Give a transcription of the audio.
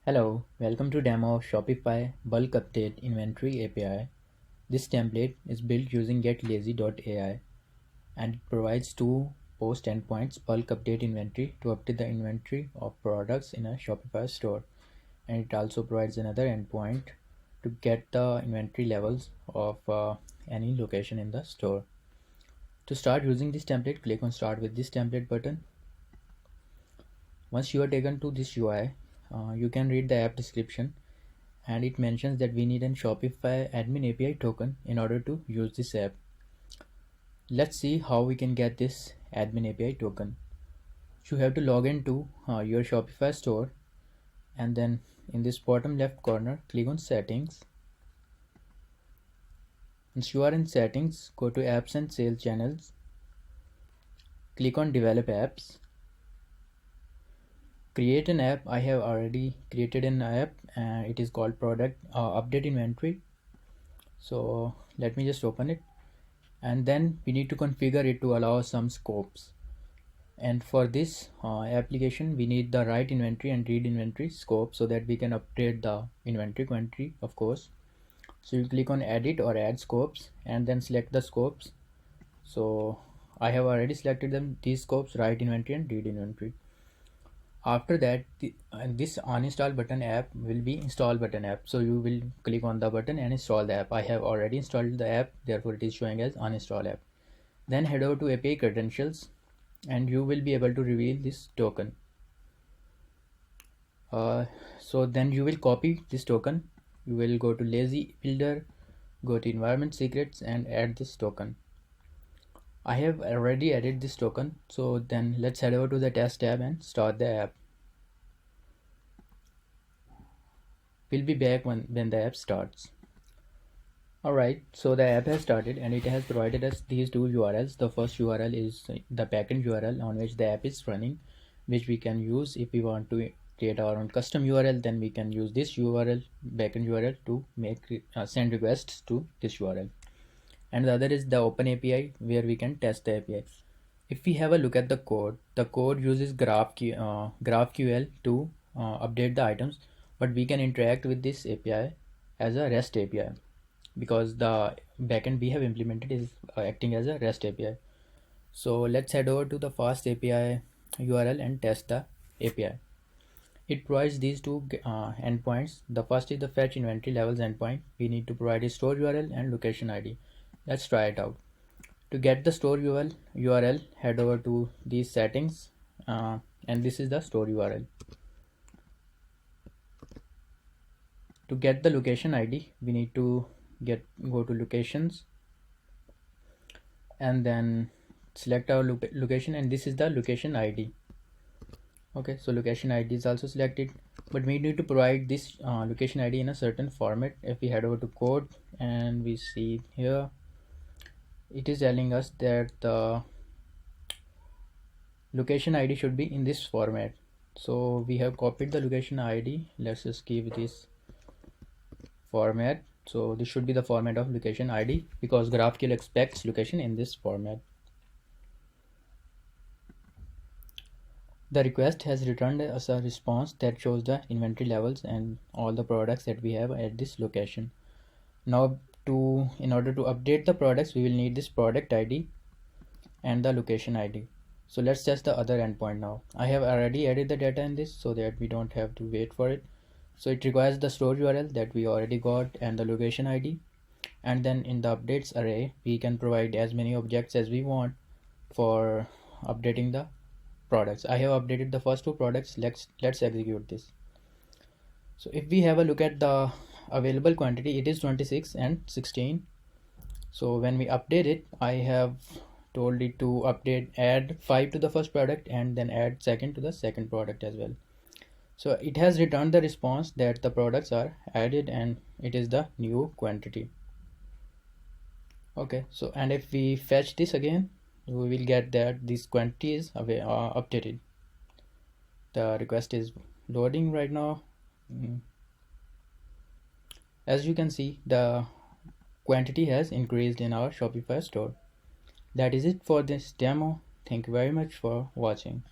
Hello, welcome to demo of Shopify Bulk Update Inventory API. This template is built using getlazy.ai and it provides two post endpoints bulk update inventory to update the inventory of products in a Shopify store, and it also provides another endpoint to get the inventory levels of any location in the store. To start using this template, click on Start with this template button. Once you are taken to this UI, you can read the app description, and it mentions that we need a Shopify admin API token in order to use this app. Let's see how we can get this admin API token. You have to log into your Shopify store, and then in this bottom left corner, click on Settings. Once you are in Settings, go to Apps and Sales Channels. Click on Develop Apps. Create an app. I have already created an app and it is called Product Update Inventory. So let me just open it, and then we need to configure it to allow some scopes. And for this application, we need the write inventory and read inventory scope so that we can update the inventory quantity, of course. So you click on edit or add scopes and then select the scopes. So I have already selected them, these scopes, write inventory and read inventory. After that, this uninstall button app will be install button app. So you will click on the button and install the app. I have already installed the app, therefore it is showing as uninstall app. Then head over to API credentials and you will be able to reveal this token. So then you will copy this token. You will go to lazy builder, go to Env Secrets and add this token. I have already added this token, so then let's head over to the test tab and start the app. We'll be back when the app starts. Alright, so the app has started and it has provided us these two URLs. The first URL is the backend URL on which the app is running, which we can use if we want to create our own custom URL. Then we can use this URL, backend URL, to make send requests to this URL. And the other is the open API where we can test the API. If we have a look at the code uses GraphQL to update the items, but we can interact with this API as a REST API because the backend we have implemented is acting as a REST API. So let's head over to the fast API URL and test the API. It provides these two endpoints. The first is the fetch inventory levels endpoint. We need to provide a store URL and location ID. Let's try it out. To get the store URL, head over to these settings, and this is the store URL. To get the location ID, we need to go to locations and then select our location, and this is the location ID. Okay, so location ID is also selected, but we need to provide this location ID in a certain format. If we head over to code and we see here, it is telling us that the location ID should be in this format. So we have copied the location ID. Let's just give this format. So this should be the format of location ID because GraphQL expects location in this format. The request has returned us a response that shows the inventory levels and all the products that we have at this location. Now in order to update the products, we will need this product ID and the location ID. So let's test the other endpoint now. I have already added the data in this so that we don't have to wait for it. So it requires the store URL that we already got and the location ID. And then in the updates array, we can provide as many objects as we want for updating the products. I have updated the first two products. Let's execute this. So if we have a look at the available quantity, it is 26 and 16. So when we update it, I have told it to add 5 to the first product and then add second to the second product as well. So it has returned the response that the products are added and it is the new quantity. Okay, so and if we fetch this again, we will get that this quantity is updated. The request is loading right now. As you can see, the quantity has increased in our Shopify store. That is it for this demo. Thank you very much for watching.